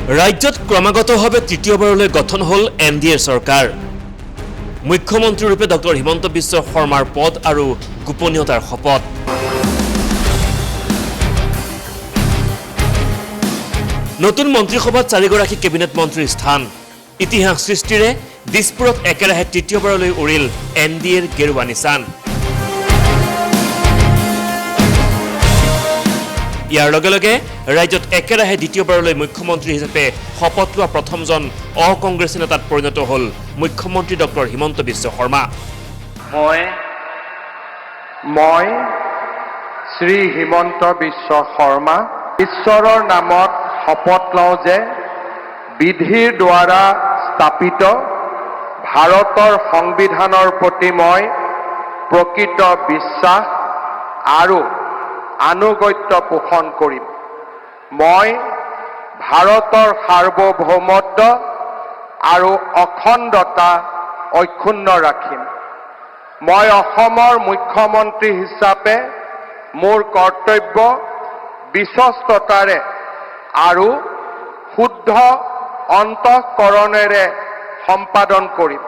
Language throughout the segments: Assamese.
ৰাজ্যত ক্ৰমাগতভাৱে তৃতীয়বাৰলৈ গঠন হ'ল NDA চৰকাৰ। মুখ্যমন্ত্ৰীৰূপে ডক্টৰ হিমন্ত বিশ্ব শৰ্মাৰ পদ আৰু গোপনীয়তাৰ শপত। নতুন মন্ত্ৰীসভাত 4গৰাকী কেবিনেট মন্ত্ৰীৰ স্থান। ইতিহাস সৃষ্টিৰে দিছপুৰত একেৰাহে তৃতীয়বাৰলৈ উৰিল NDAৰ গেৰুৱা নিচান। ইয়াৰ লগে লগে ৰাজ্যত একেৰাহে দ্বিতীয়বাৰলৈ মুখ্যমন্ত্ৰী হিচাপে শপত লোৱা প্ৰথমজন অকংগ্ৰেছী নেতাত পৰিণত হ'ল মুখ্যমন্ত্ৰী ডক্টৰ হিমন্ত বিশ্ব শৰ্মা। মই শ্ৰী হিমন্ত বিশ্ব শৰ্মা ঈশ্বৰৰ নামত শপত লওঁ যে বিধিৰ দ্বাৰা স্থাপিত ভাৰতৰ সংবিধানৰ প্ৰতি মই প্ৰকৃত বিশ্বাস আৰু আনুগত্য পোষণ কৰিম। মই ভাৰতৰ সাৰ্বভৌমত্ব আৰু অখণ্ডতা অক্ষুণ্ণ ৰাখিম। মই অসমৰ মুখ্যমন্ত্ৰী হিচাপে মোৰ কৰ্তব্য বিশ্বস্ততাৰে আৰু শুদ্ধ অন্তঃকৰণেৰে সম্পাদন কৰিম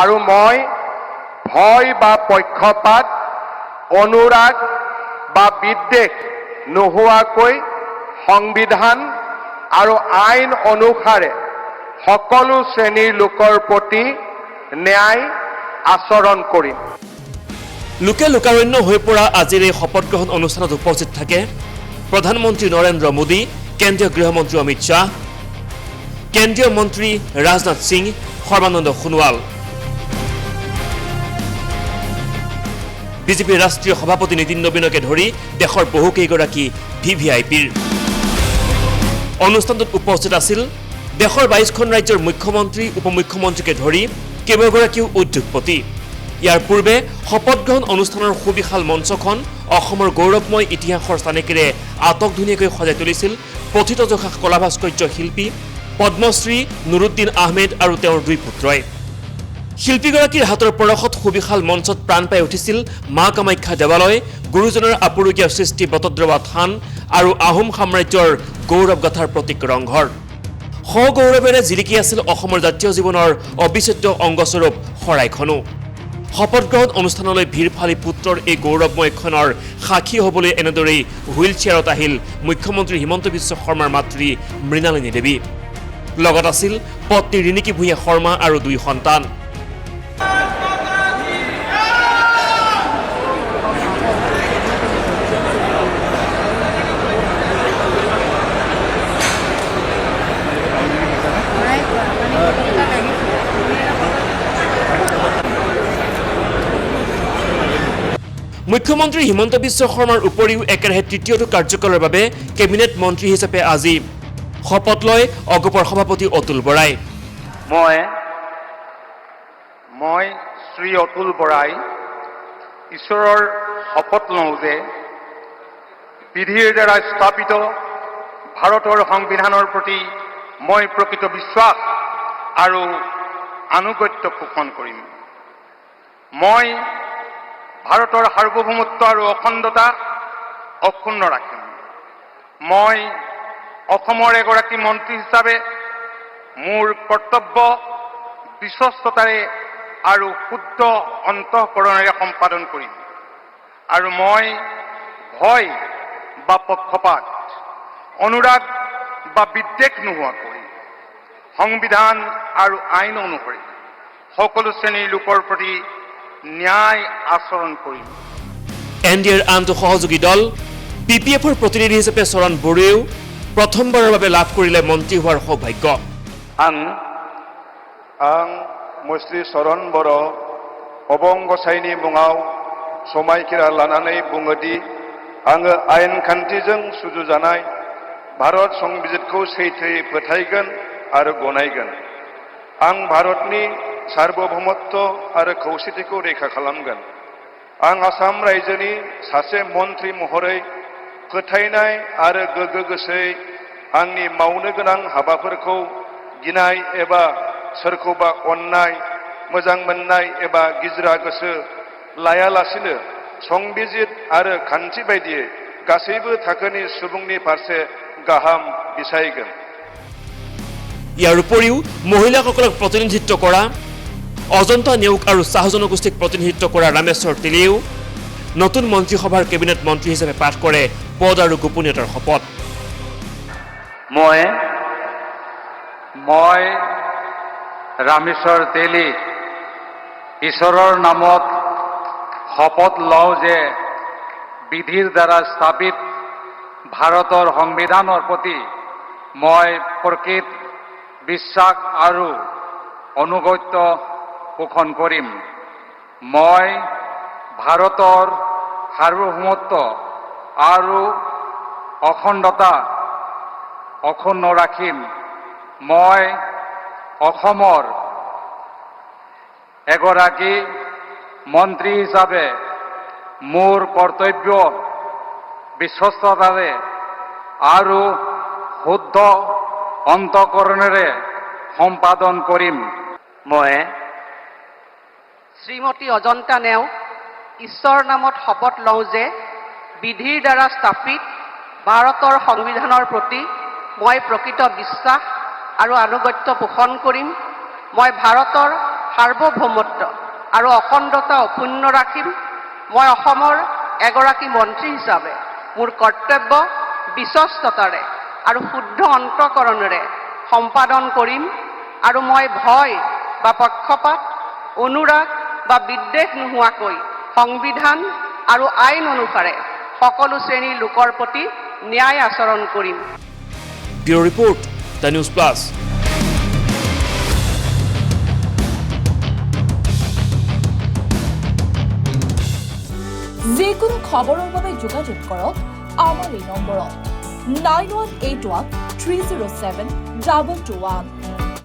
আৰু মই ভয় বা পক্ষপাত অনুৰাগ বা বিদ্বেষ নোহোৱাকৈ সংবিধান আৰু আইন অনুসাৰে সকলো শ্ৰেণীৰ লোকৰ প্ৰতি ন্যায় আচৰণ কৰিম। লোকে লোকাৰণ্য হৈ পৰা আজিৰ এই শপত গ্ৰহণ অনুষ্ঠানত উপস্থিত থাকে প্ৰধানমন্ত্ৰী নৰেন্দ্ৰ মোদী, কেন্দ্ৰীয় গৃহমন্ত্ৰী অমিত শ্বাহ, কেন্দ্ৰীয় মন্ত্ৰী ৰাজনাথ সিং, সৰ্বানন্দ সোণোৱাল, বিজেপিৰ ৰাষ্ট্ৰীয় সভাপতি নীতিন নবীনকে ধৰি দেশৰ বহুকেইগৰাকী VVIPৰ। অনুষ্ঠানটোত উপস্থিত আছিল দেশৰ 22খন ৰাজ্যৰ মুখ্যমন্ত্ৰী, উপমুখ্যমন্ত্ৰীকে ধৰি কেইবাগৰাকীও উদ্যোগপতি। ইয়াৰ পূৰ্বে শপত গ্ৰহণ অনুষ্ঠানৰ সুবিশাল মঞ্চখন অসমৰ গৌৰৱময় ইতিহাসৰ চানেকিৰে আটকধুনীয়াকৈ সজাই তুলিছিল কথিতযশা কলা ভাস্কৰ্য শিল্পী পদ্মশ্ৰী নুৰুদ্দিন আহমেদ আৰু তেওঁৰ 2 পুত্ৰই। শিল্পীগৰাকীৰ হাতৰ পৰশত সুবিশাল মঞ্চত প্ৰাণ পাই উঠিছিল মা কামাখ্যা দেৱালয়, গুৰুজনৰ আপুৰুগীয়া সৃষ্টি বটদ্ৰৱা থান আৰু আহোম সাম্ৰাজ্যৰ গৌৰৱগাথাৰ প্ৰতীক ৰংঘৰ। সগৌৰৱেৰে জিলিকি আছিল অসমৰ জাতীয় জীৱনৰ অবিচ্ছেদ্য অংগস্বৰূপ শৰাইখনো। শপত গ্ৰহণ অনুষ্ঠানলৈ ভিৰ ফালি পুত্ৰৰ এই গৌৰৱময় ক্ষণৰ সাক্ষী হ'বলৈ এনেদৰেই হুইল চেয়াৰত আহিল মুখ্যমন্ত্ৰী হিমন্ত বিশ্ব শৰ্মাৰ মাতৃ মৃণালিনী দেৱী। লগত আছিল পত্নী ৰিণিকী ভূঞা শৰ্মা আৰু 2 সন্তান। মুখ্যমন্ত্ৰী হিমন্ত বিশ্ব শৰ্মাৰ উপৰিও একেৰাহে তৃতীয়টো কাৰ্যকালৰ বাবে কেবিনেট মন্ত্ৰী হিচাপে আজি শপত লয় অগপৰ সভাপতি অতুল বৰাই। মই শ্ৰী অতুল বৰাই ঈশ্বৰৰ শপত লওঁ যে বিধিৰ দ্বাৰা স্থাপিত ভাৰতৰ সংবিধানৰ প্ৰতি মই প্ৰকৃত বিশ্বাস আৰু আনুগত্য পোষণ কৰিম। মই ভাৰতৰ সাৰ্বভৌমত্ব আৰু অখণ্ডতা অক্ষুণ্ণ ৰাখিম। মই অসমৰ এগৰাকী মন্ত্ৰী হিচাপে মোৰ কৰ্তব্য বিশ্বস্ততাৰে আৰু শুদ্ধ অন্তঃকৰণেৰে সম্পাদন কৰিম আৰু মই ভয় বা পক্ষপাত অনুৰাগ বা বিদ্বেষ নোহোৱাকৈ সংবিধান আৰু আইন অনুসৰি সকলো শ্ৰেণীৰ লোকৰ প্ৰতি ন্যায় আচৰণ কৰিম। NDAৰ আনটো সহযোগী দল PPFৰ প্ৰতিনিধি হিচাপে চৰণ বড়োৱেও প্ৰথমবাৰৰ বাবে লাভ কৰিলে মন্ত্ৰী হোৱাৰ সৌভাগ্য। आं मुस्रि चरण बर' अबं गसाइनि मुङाव समायखिरा लानानै बुङोदि आङो आयेन खान्थिजों सुजुजानाय भारत संबिजितखौ सैथोयै फोथायगोन आरो गनायगोन। आं भारतनि सार्वभौमत्व आरो खौसेथिखौ रैखा खालामगोन। आं आसाम रायजोनि सासे मन्त्रि महरै फोथायनाय आरो गोगो गोसोयै आंनि मावनो गोनां हाबाफोरखौ गिनाय एबा सोरखौबा अननाय, मोजां मोननाय एबा गिज्रा गोसो लायालासिनो संबिजित आरो खान्थि बायदियै गासैबो थाखोनि सुबुंनि फारसे गाहाम बिसायगोन। ইয়াৰ উপৰিও মহিলাসকলক প্ৰতিনিধিত্ব কৰা অজন্তা নেওগ আৰু চাহ জনগোষ্ঠীক প্ৰতিনিধিত্ব কৰা ৰামেশ্বৰ তেলীয়েও নতুন মন্ত্ৰীসভাৰ কেবিনেট মন্ত্ৰী হিচাপে পাঠ কৰে পদ আৰু গোপনীয়তাৰ শপত। মই ৰামেশ্বৰ তেলী ঈশ্বৰৰ নামত শপত লওঁ যে বিধিৰ দ্বাৰা স্থাপিত ভাৰতৰ সংবিধানৰ প্ৰতি মই প্ৰকৃত বিশ্বাস আৰু অনুগত্য পোষণ কৰিম। মই ভাৰতৰ সাৰ্বভৌমত্ব আৰু অখণ্ডতা অক্ষুণ্ণ ৰাখিম। মই অসমৰ এগৰাকী মন্ত্ৰী হিচাপে মোৰ কৰ্তব্য বিশ্বস্ততাৰে আৰু শুদ্ধ অন্তঃকৰণেৰে সম্পাদন কৰিম। মই শ্ৰীমতী অজন্তা নেওগ ঈশ্বৰৰ নামত শপত লওঁ যে বিধিৰ দ্বাৰা স্থাপিত ভাৰতৰ সংবিধানৰ প্ৰতি মই প্ৰকৃত বিশ্বাস আৰু আনুগত্য পোষণ কৰিম। মই ভাৰতৰ সাৰ্বভৌমত্ব আৰু অখণ্ডতা অক্ষুণ্ণ ৰাখিম। মই অসমৰ এগৰাকী মন্ত্ৰী হিচাপে মোৰ কৰ্তব্য বিশ্বস্ততাৰে আৰু শুদ্ধ অন্তঃকৰণেৰে সম্পাদন কৰিম আৰু মই ভয় বা পক্ষপাত অনুৰাগ বা বিদ্বেষ নোহোৱাকৈ সংবিধান আৰু আইন অনুসাৰে সকলো শ্ৰেণীৰ লোকৰ প্ৰতি ন্যায় আচৰণ কৰিম। Bureau report, the news plus. যিকোনো খবৰৰ বাবে যোগাযোগ কৰক আমাৰ এই নম্বৰত 9181 307 2221।